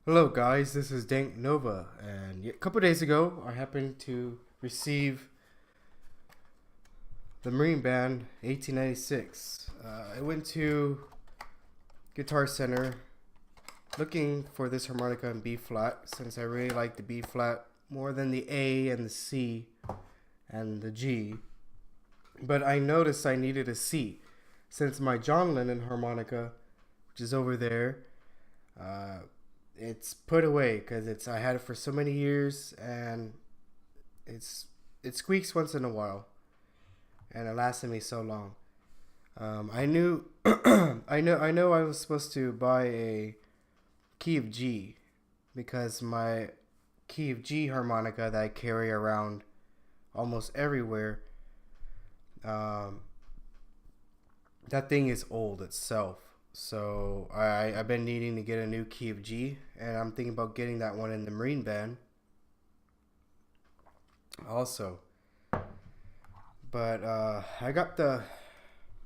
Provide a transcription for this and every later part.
Hello guys, this is Dank Nova, and a couple days ago I happened to receive the Marine Band 1896. I went to Guitar Center looking for this harmonica in B flat since I really like the B flat more than the A and the C and the G. But I noticed I needed a C since my John Lennon harmonica, which is over there, uh, it's put away because it's I had it for so many years and it's it squeaks once in a while and it lasted me so long. I knew I know I was supposed to buy a key of G because my key of G harmonica that I carry around almost everywhere, um, that thing is old itself. So I've been needing to get a new key of G, and I'm thinking about getting that one in the Marine Band also. But I got the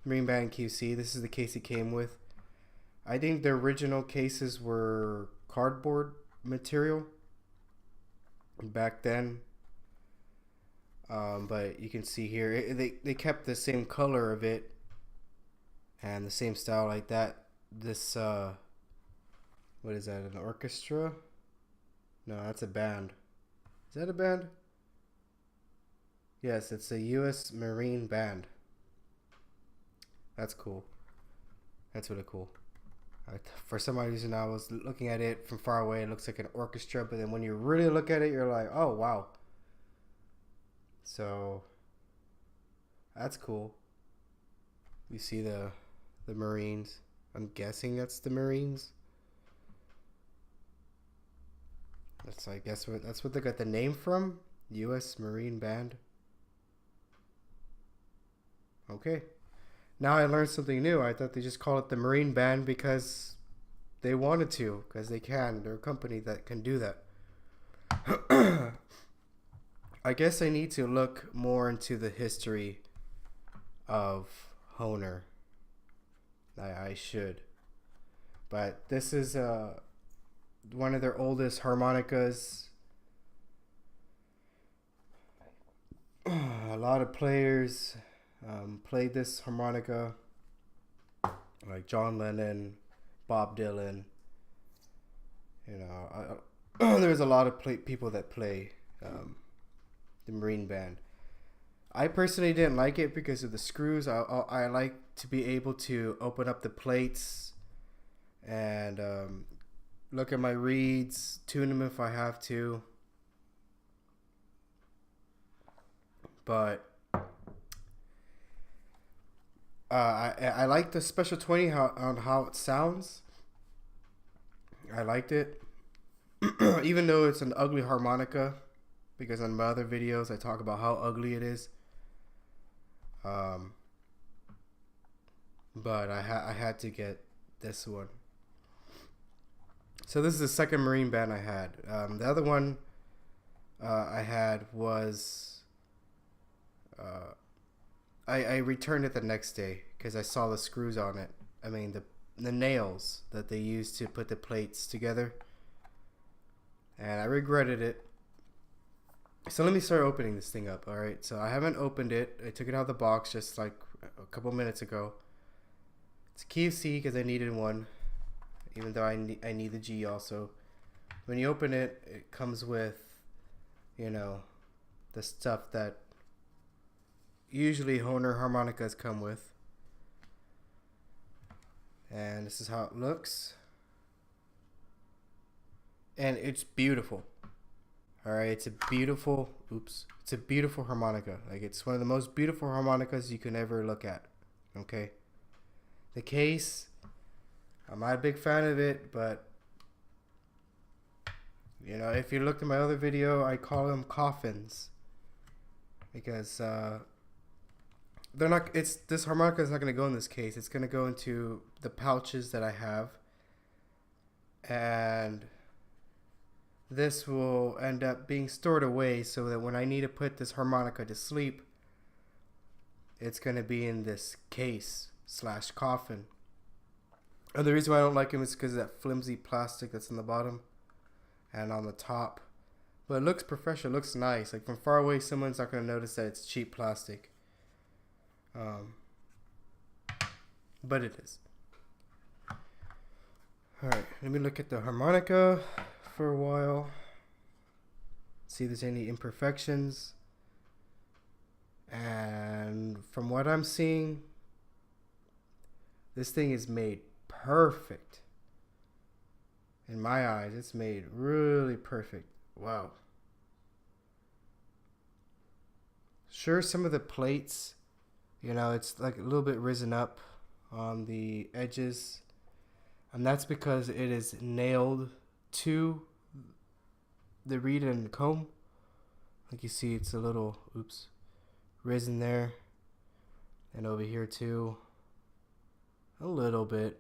Marine Band QC. This is the case it came with. I think the original cases were cardboard material back then. But you can see here, they kept the same color of it and the same style like that. This, what is that, an orchestra? No, that's a band. Is that a band? Yes, it's a U.S. Marine Band. That's cool. That's really cool. For some reason, I was looking at it from far away. It looks like an orchestra, but then when you really look at it, you're like, oh, wow. So, that's cool. You see the Marines. I'm guessing that's the Marines. That's what they got the name from. U.S. Marine Band. Okay. Now I learned something new. I thought they just call it the Marine Band because they wanted to, because they can. They're a company that can do that. I guess I need to look more into the history of Hohner. I should. But this is one of their oldest harmonicas. A lot of players played this harmonica, like John Lennon, Bob Dylan. You know, there's a lot of people that play the Marine Band. I personally didn't like it because of the screws. I like to be able to open up the plates and look at my reeds, tune them if I have to. But I like the Special 20 on how it sounds. I liked it, even though it's an ugly harmonica, because on my other videos I talk about how ugly it is. Um, but I had to get this one. So this is the second Marine Band I had. The other one I had was I returned it the next day because I saw the screws on it. I mean the nails that they used to put the plates together, and I regretted it. So let me start opening this thing up. All right. So I haven't opened it. I took it out of the box just like a couple minutes ago. It's a key of C because I needed one, even though I need the G also. When you open it, it comes with, you know, the stuff that usually Hohner harmonicas come with. And this is how it looks. And it's beautiful. Alright, it's a beautiful harmonica. Like, it's one of the most beautiful harmonicas you can ever look at. Okay? The case, I'm not a big fan of it, but you know, if you looked at my other video, I call them coffins because they're not. This harmonica is not going to go in this case. It's going to go into the pouches that I have, and this will end up being stored away so that when I need to put this harmonica to sleep, it's going to be in this case slash coffin. And the reason why I don't like them is because of that flimsy plastic that's in the bottom. and on the top. But it looks professional, it looks nice. Like from far away, someone's not going to notice that it's cheap plastic. But it is. Alright, let me look at the harmonica for a while. See if there's any imperfections. And from what I'm seeing, this thing is made perfect. In my eyes, it's made really perfect. Wow. Sure, some of the plates, you know, it's like a little bit risen up on the edges. And that's because it is nailed to the reed and comb. Like you see, it's a little, risen there. And over here too. A little bit.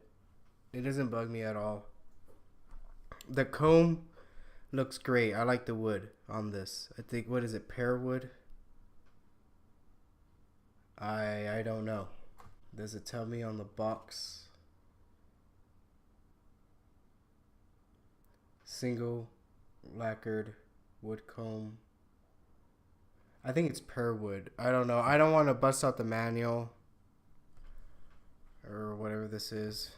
It doesn't bug me at all. The comb looks great. I like the wood on this. I think, what is it, pear wood? I don't know. Does it tell me on the box? Single lacquered wood comb. I think it's pear wood. I don't know. I don't want to bust out the manual or whatever this is.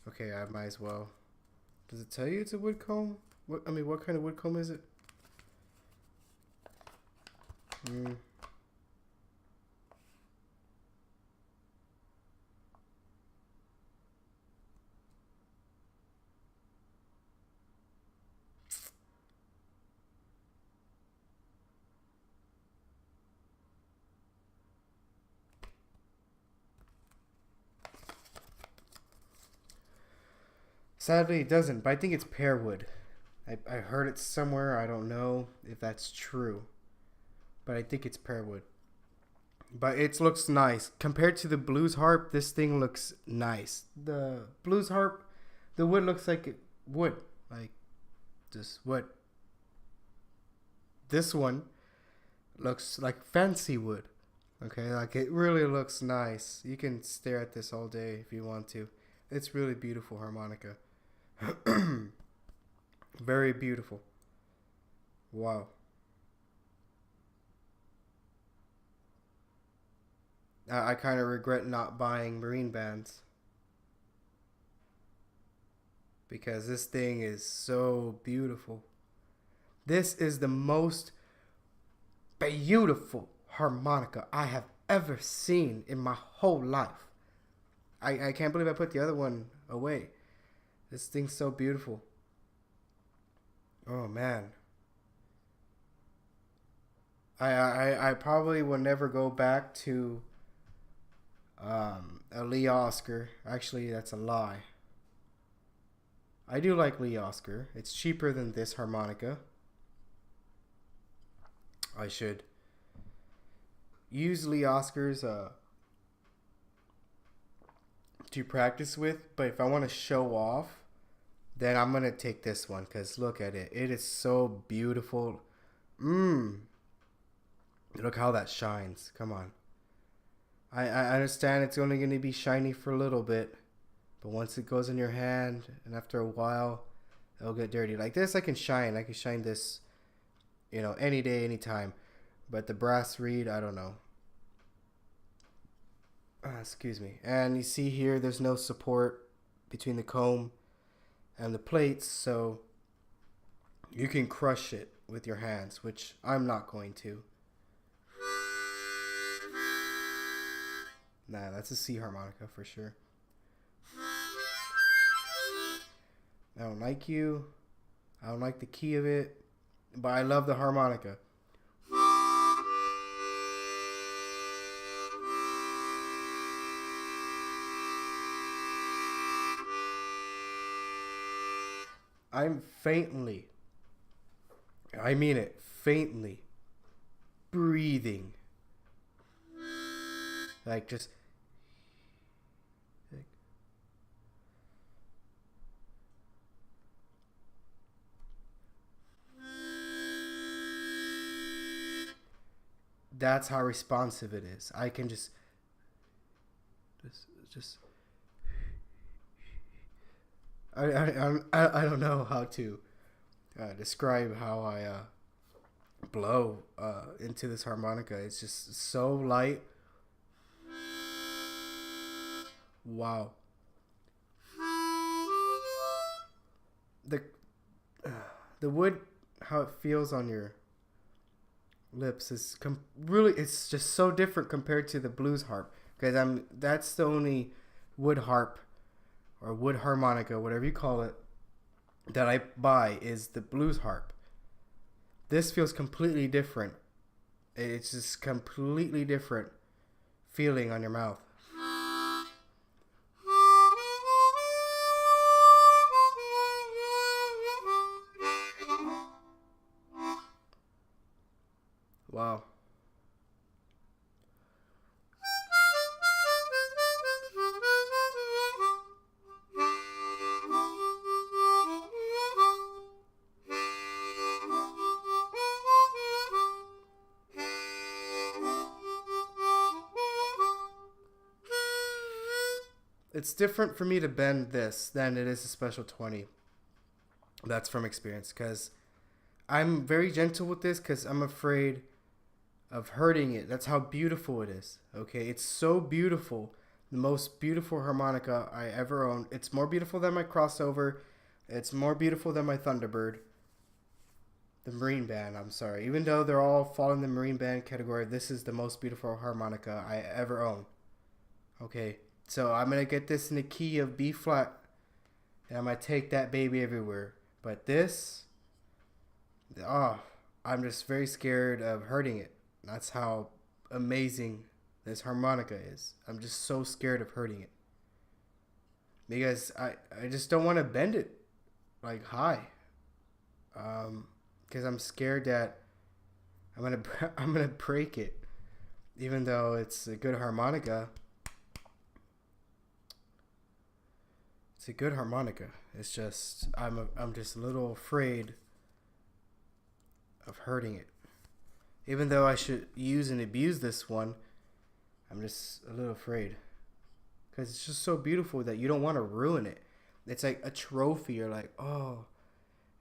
Okay, I might as well. Does it tell you it's a wood comb? What kind of wood comb is it? Sadly, it doesn't, but I think it's pear wood. I heard it somewhere. I don't know if that's true, but I think it's pear wood. But it looks nice. Compared to the blues harp, this thing looks nice. The blues harp, the wood looks like wood. Like, just wood. This one looks like fancy wood. Okay, like it really looks nice. You can stare at this all day if you want to. It's really beautiful harmonica. Very beautiful. Wow. I kind of regret not buying marine bands, because this thing is so beautiful. This is the most beautiful harmonica I have ever seen in my whole life. I can't believe I put the other one away. This thing's so beautiful. Oh man. I probably will never go back to a Lee Oscar. Actually, that's a lie. I do like Lee Oscar. It's cheaper than this harmonica. I should use Lee Oscars to practice with, but if I want to show off, then I'm gonna take this one, because look at it. It is so beautiful. Look how that shines. Come on. I understand it's only going to be shiny for a little bit, but once it goes in your hand and after a while, it'll get dirty. Like this, I can shine this, you know, any day, anytime. But the brass reed, I don't know. Excuse me. And you see here, there's no support between the comb and the plates, so you can crush it with your hands, which I'm not going to. Nah, that's a C harmonica for sure. I don't like you. I don't like the key of it, but I love the harmonica. I'm faintly, I mean it, faintly breathing. Like just like, that's how responsive it is. I can just I don't know how to describe how I blow into this harmonica. It's just so light. Wow. The the wood, how it feels on your lips is really, it's just so different compared to the blues harp, because that's the only wood harp or wood harmonica, whatever you call it, that I buy is the blues harp. This feels completely different. It's just completely different feeling on your mouth. Wow. It's different for me to bend this than it is a special 20. That's from experience, because I'm very gentle with this because I'm afraid of hurting it. That's how beautiful it is. Okay, it's so beautiful. The most beautiful harmonica I ever owned. It's more beautiful than my crossover. It's more beautiful than my Thunderbird. The Marine Band, I'm sorry. Even though they're all fall in the Marine Band category, this is the most beautiful harmonica I ever owned. Okay, so I'm going to get this in the key of B flat, and I'm going to take that baby everywhere. But this, I'm just very scared of hurting it. That's how amazing this harmonica is. I'm just so scared of hurting it. Because I just don't want to bend it like high. Because I'm scared that I'm gonna break it. Even though it's a good harmonica. It's a good harmonica. It's just I'm just a little afraid of hurting it. Even though I should use and abuse this one, I'm just a little afraid. Because it's just so beautiful that you don't want to ruin it. It's like a trophy. You're like, oh,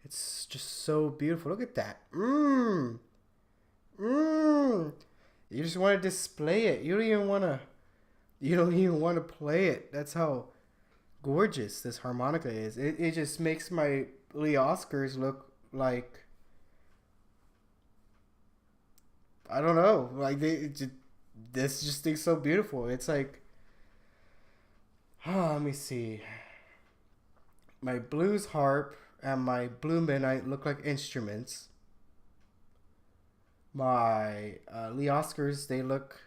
it's just so beautiful. Look at that. You just want to display it. You don't even want to play it. That's how gorgeous this harmonica is. It just makes my Lee Oscars look like, I don't know, like this just thing's so beautiful. It's like, let me see. My blues harp and my blue midnight look like instruments. My Lee Oscars, they look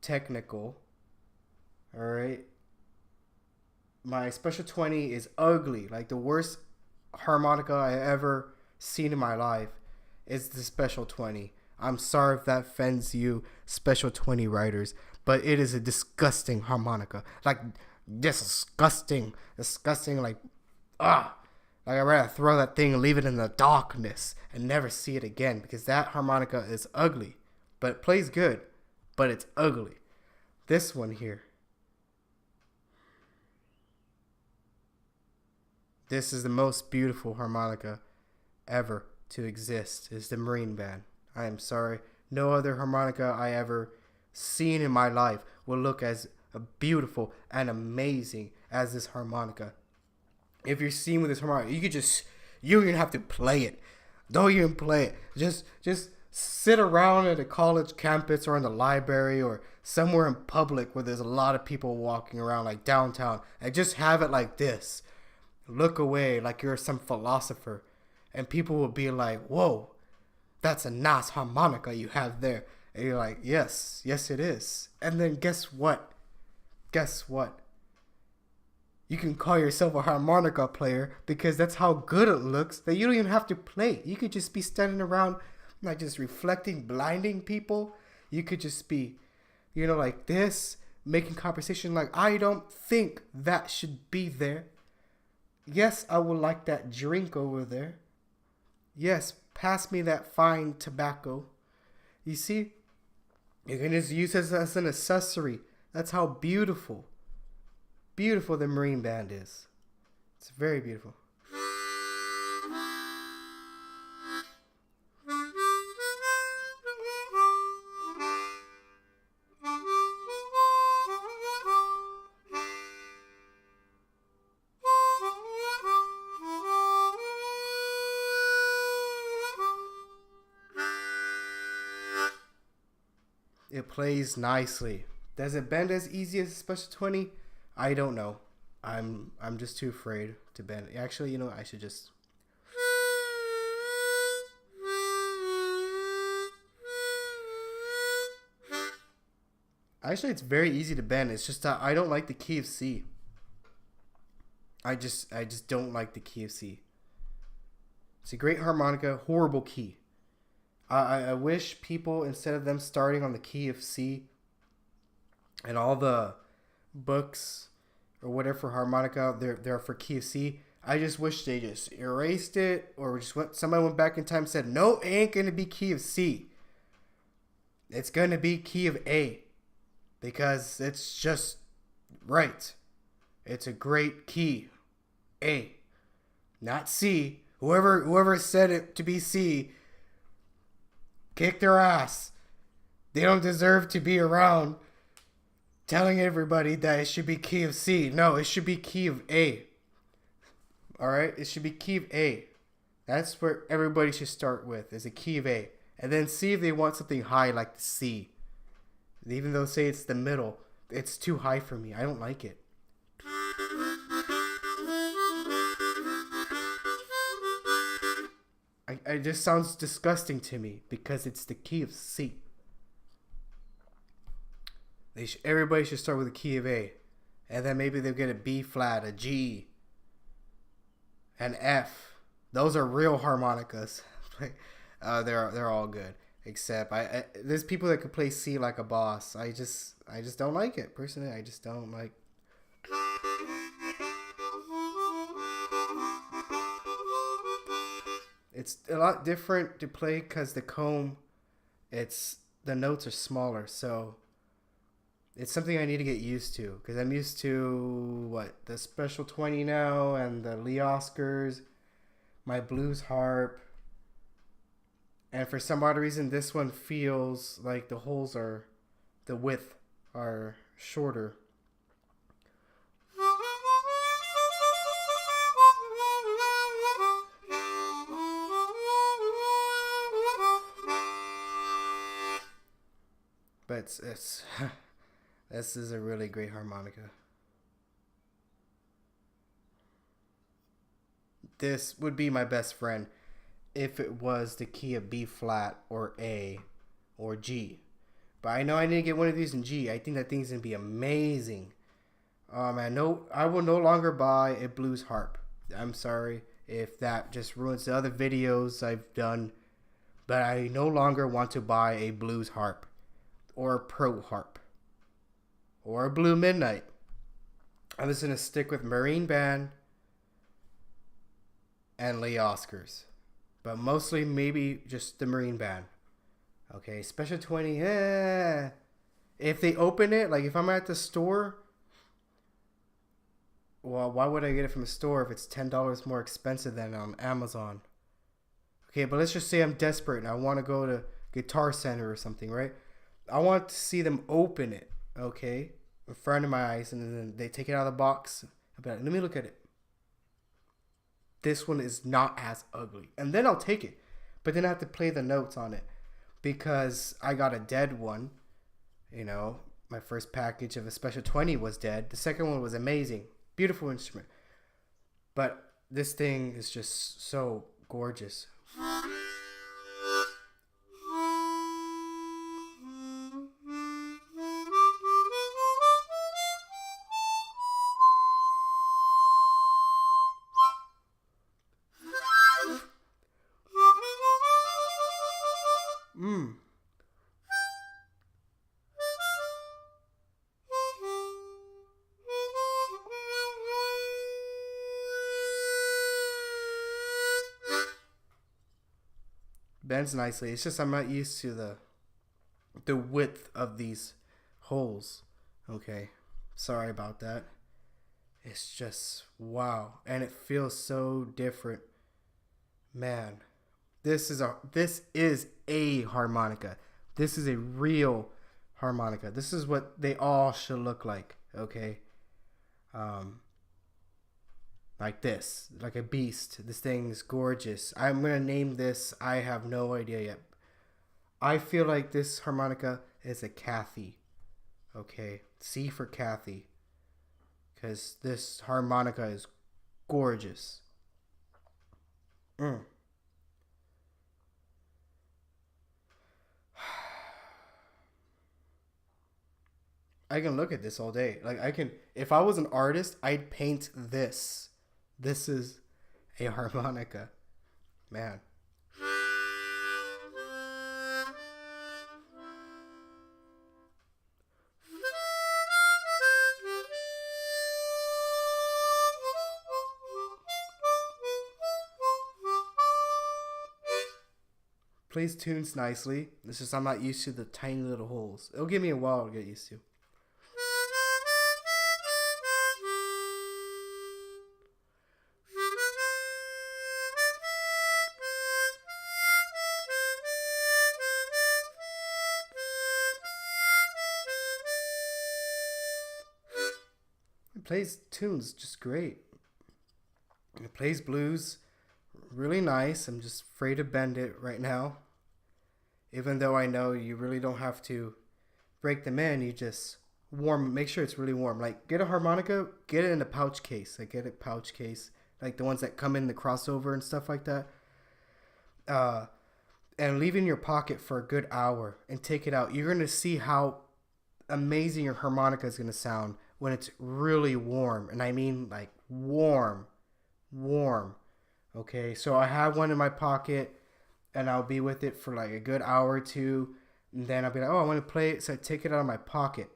technical. All right. My special 20 is ugly. Like the worst harmonica I ever seen in my life is the special 20. I'm sorry if that offends you, special 20 writers, but it is a disgusting harmonica. Like, disgusting, like, like I'd rather throw that thing and leave it in the darkness and never see it again, because that harmonica is ugly, but it plays good, but it's ugly. This one here, this is the most beautiful harmonica ever to exist, is the Marine Band. I am sorry. No other harmonica I ever seen in my life will look as beautiful and amazing as this harmonica. If you're seen with this harmonica, you don't even have to play it. Don't even play it. Just sit around at a college campus or in the library or somewhere in public where there's a lot of people walking around, like downtown, and just have it like this. Look away like you're some philosopher, and people will be like, whoa, that's a nice harmonica you have there. And you're like, yes, it is. And then guess what? You can call yourself a harmonica player because that's how good it looks, that you don't even have to play. You could just be standing around like just reflecting, blinding people. You could just be, like this, making conversation like, I don't think that should be there. Yes, I would like that drink over there. Yes, pass me that fine tobacco. You see? You can just use it as an accessory. That's how beautiful the Marine Band is. It's very beautiful. It plays nicely. Does it bend as easy as a Special 20? I don't know. I'm just too afraid to bend. Actually, you know, I should just. Actually, it's very easy to bend. It's just that I don't like the key of C. I just don't like the key of C. It's a great harmonica, horrible key. I wish people, instead of them starting on the key of C and all the books or whatever for harmonica, they're for key of C. I just wish they just erased it, or just somebody went back in time and said, no, it ain't going to be key of C. It's going to be key of A. Because it's just right. It's a great key. A. Not C. Whoever said it to be C, kick their ass. They don't deserve to be around telling everybody that it should be key of C. No, it should be key of A. Alright? It should be key of A. That's where everybody should start with, is a key of A. And then see if they want something high like the C. Even though say it's the middle, it's too high for me. I don't like it. It just sounds disgusting to me because it's the key of C. Everybody should start with a key of A. And then maybe they'll get a B flat, a G, an F. Those are real harmonicas. They're all good. Except there's people that could play C like a boss. I just don't like it. Personally, I just don't like. It's a lot different to play because the comb, the notes are smaller. So it's something I need to get used to, because I'm used to the Special 20 now and the Lee Oscars, my blues harp. And for some odd reason, this one feels like the width are shorter. But this is a really great harmonica. This would be my best friend if it was the key of B flat or A or G. But I know I need to get one of these in G. I think that thing's going to be amazing. I will no longer buy a blues harp. I'm sorry if that just ruins the other videos I've done. But I no longer want to buy a blues harp or a pro harp or a Blue Midnight. I'm just going to stick with Marine Band and Lee Oscars. But mostly maybe just the Marine Band. Okay, Special 20, if they open it, like if I'm at the store, well, why would I get it from a store if it's $10 more expensive than on Amazon? Okay, but let's just say I'm desperate and I want to go to Guitar Center or something, right? I want to see them open it, okay, in front of my eyes, and then they take it out of the box. I'll be like, let me look at it. This one is not as ugly. And then I'll take it. But then I have to play the notes on it, because I got a dead one. You know, my first package of a Special 20 was dead. The second one was amazing. Beautiful instrument. But this thing is just so gorgeous. Bends nicely. It's just I'm not used to the width of these holes. Okay, sorry about that. It's just wow, and it feels so different, man. This is a harmonica. This is a real harmonica. This is what they all should look like. Okay, um, like this, like a beast. This thing is gorgeous. I'm gonna name this. I have no idea yet. I feel like this harmonica is a Kathy. Okay, C for Kathy, because this harmonica is gorgeous. Mm. I can look at this all day. Like I can, if I was an artist, I'd paint this. This is a harmonica, man. Plays tunes nicely. It's just I'm not used to the tiny little holes. It'll give me a while to get used to. It plays tunes just great. It plays blues really nice. I'm just afraid to bend it right now. Even though I know you really don't have to break them in, you just make sure it's really warm. Like get a harmonica, get it in a pouch case. Like get a pouch case, like the ones that come in the crossover and stuff like that. Uh, and leave it in your pocket for a good hour and take it out. You're gonna see how amazing your harmonica is gonna sound when it's really warm. And I mean like warm, warm. Okay, so I have one in my pocket and I'll be with it for like a good hour or two. And then I'll be like, oh, I want to play it. So I take it out of my pocket.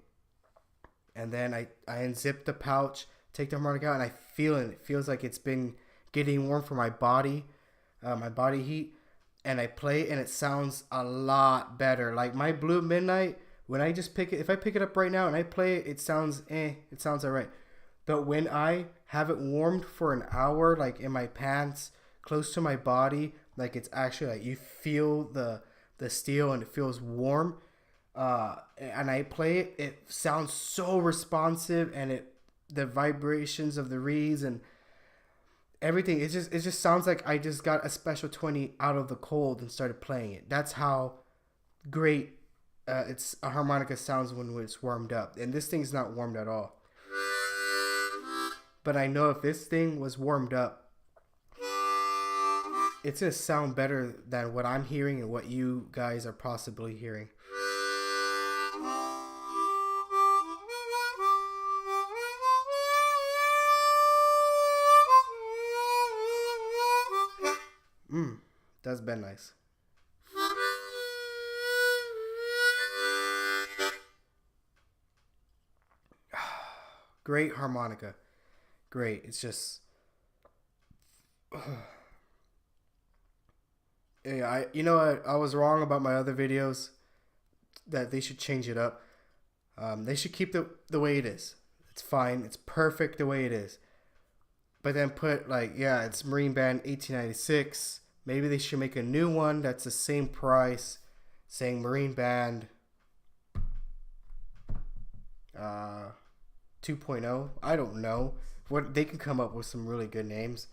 And then I unzip the pouch, take the harmonica out, and I feel it. It feels like it's been getting warm for my body heat. And I play it and it sounds a lot better. Like my Blue Midnight, when I just pick it, if I pick it up right now and I play it, it sounds all right. But when I have it warmed for an hour, like in my pants, close to my body, like it's actually like you feel the steel and it feels warm. And I play it, it sounds so responsive, and the vibrations of the reeds and everything. It just sounds like I just got a special 20 out of the cold and started playing it. That's how great it's a harmonica sounds when it's warmed up, and this thing's not warmed at all. But I know if this thing was warmed up, it's gonna sound better than what I'm hearing and what you guys are possibly hearing. That's been nice. Great harmonica. Great. It's just yeah, I was wrong about my other videos, that they should change it up. They should keep the way it is. It's fine. It's perfect the way it is. But then put like, yeah, it's Marine Band 1896. Maybe they should make a new one that's the same price, saying Marine Band 2.0. I don't know. What they can come up with some really good names,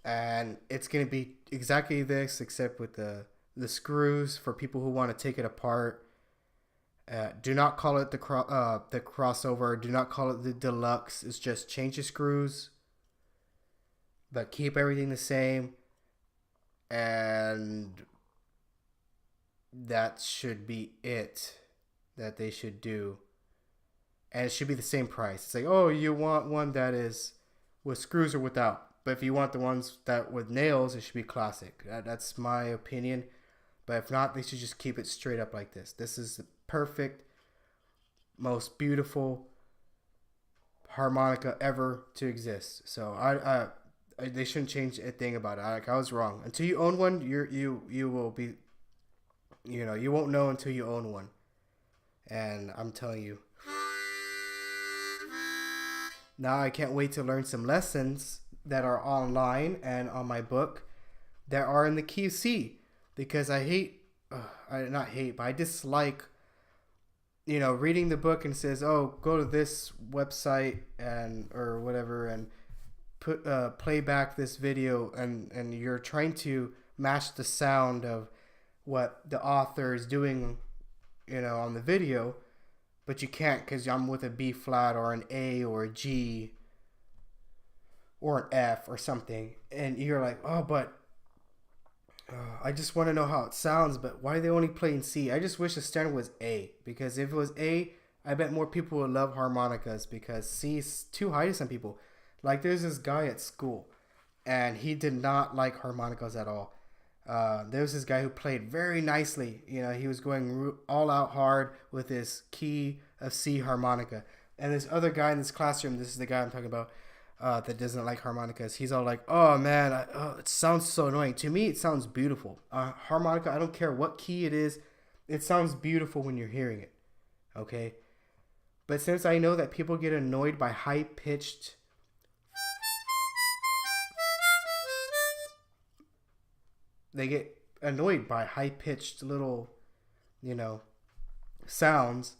and it's gonna be exactly this, except with the screws for people who want to take it apart. Do not call it the crossover. Do not call it the deluxe. It's just change the screws, but keep everything the same, and that should be it that they should do. And it should be the same price. It's like, oh, you want one that is with screws or without. But if you want the ones that with nails, it should be classic. That's my opinion. But if not, they should just keep it straight up like this. This is the perfect, most beautiful harmonica ever to exist. So they shouldn't change a thing about it. I was wrong. Until you own one, you will be, you won't know until you own one. And I'm telling you, Now I can't wait to learn some lessons that are online and on my book that are in the key of C, because I hate, I not hate, but I dislike, reading the book and says, oh, go to this website and or whatever and put play back this video, and you're trying to match the sound of what the author is doing, on the video, but you can't because I'm with a B flat or an A or a G or an F or something, and you're like, oh, but I just want to know how it sounds, but why are they only playing C? I just wish the standard was A, because if it was A, I bet more people would love harmonicas, because C is too high to some people. Like, there's this guy at school, and he did not like harmonicas at all. There was this guy who played very nicely. He was going all out hard with his key of C harmonica. And this other guy in this classroom, this is the guy I'm talking about, that doesn't like harmonicas. He's all like, oh man, it sounds so annoying. To me, it sounds beautiful. Harmonica, I don't care what key it is, it sounds beautiful when you're hearing it. Okay? But since I know that people get annoyed by high-pitched they get annoyed by high-pitched little, sounds,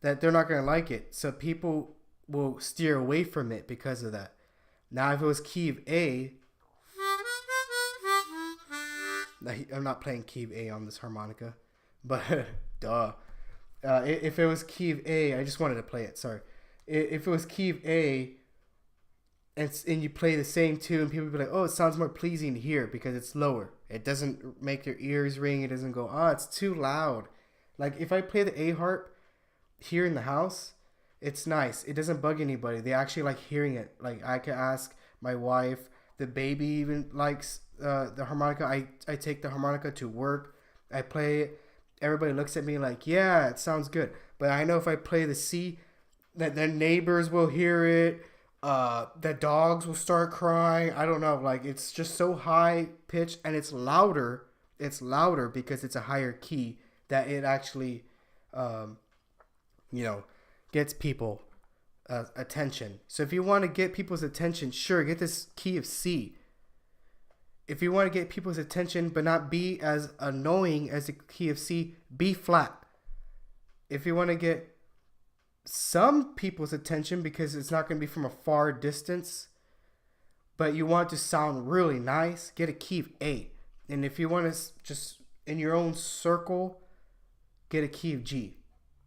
that they're not going to like it. So people will steer away from it because of that. Now, if it was key of A, I'm not playing key of A on this harmonica, but duh. If it was key of A, I just wanted to play it, sorry. If it was key of A, and you play the same tune, people be like, oh, it sounds more pleasing to hear because it's lower. It doesn't make your ears ring. It doesn't go, oh, it's too loud. Like, if I play the A harp here in the house, it's nice. It doesn't bug anybody. They actually like hearing it. Like, I can ask my wife. The baby even likes the harmonica. I take the harmonica to work. I play it. Everybody looks at me like, yeah, it sounds good. But I know if I play the C, that the neighbors will hear it. The dogs will start crying. I don't know. Like, it's just so high pitched, and it's louder. It's louder because it's a higher key, that it actually, gets people attention. So if you want to get people's attention, sure, get this key of C. If you want to get people's attention but not be as annoying as the key of C, B flat. If you want to get some people's attention because it's not going to be from a far distance, but you want to sound really nice, get a key of A. And if you want to just in your own circle, get a key of G.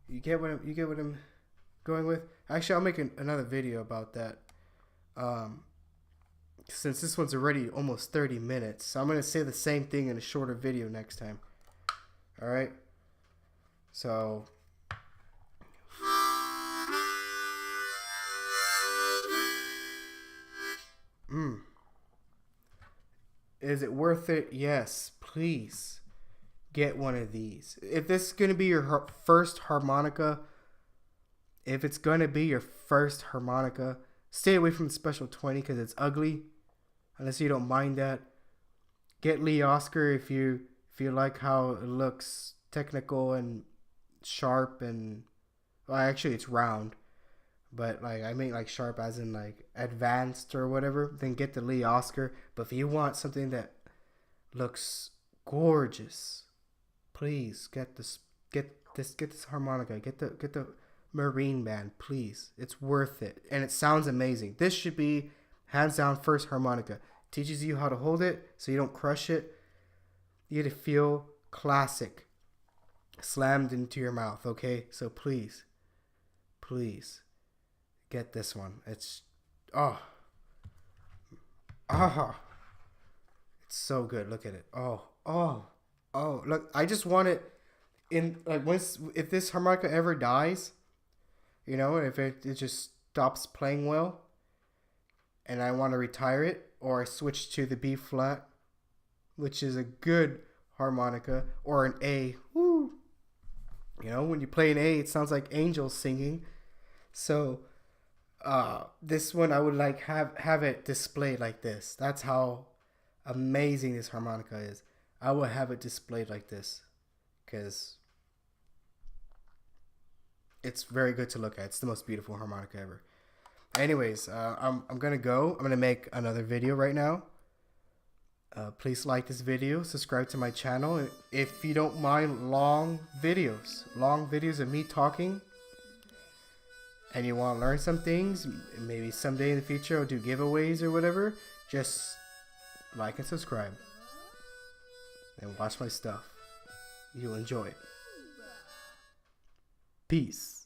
You get what I'm going with? Actually, I'll make another video about that. Since this one's already almost 30 minutes, so I'm going to say the same thing in a shorter video next time. All right? So is it worth it? Yes, please get one of these. If this is going to be your first harmonica, stay away from the Special 20 because it's ugly, unless you don't mind that. Get Lee Oscar if you like how it looks technical and sharp, and well, actually it's round. But like I mean like sharp as in like advanced or whatever, then get the Lee Oscar. But if you want something that looks gorgeous, please get this harmonica. Get the Marine Band, please. It's worth it. And it sounds amazing. This should be hands down first harmonica. Teaches you how to hold it so you don't crush it. You get to feel classic slammed into your mouth, okay? So please get this one. It's it's so good. Look at it. Look, I just want it in like if this harmonica ever dies, if it just stops playing well and I want to retire it, or I switch to the B flat, which is a good harmonica, or an A. Woo! When you play an A, it sounds like angels singing. So this one I would like have it displayed like this. That's how amazing this harmonica is. I would have it displayed like this because it's very good to look at. It's the most beautiful harmonica ever. Anyways, I'm gonna go. I'm gonna make another video right now. Please like this video, subscribe to my channel. If you don't mind long videos of me talking, and you want to learn some things, maybe someday in the future I'll do giveaways or whatever, just like and subscribe and watch my stuff. You'll enjoy it. Peace.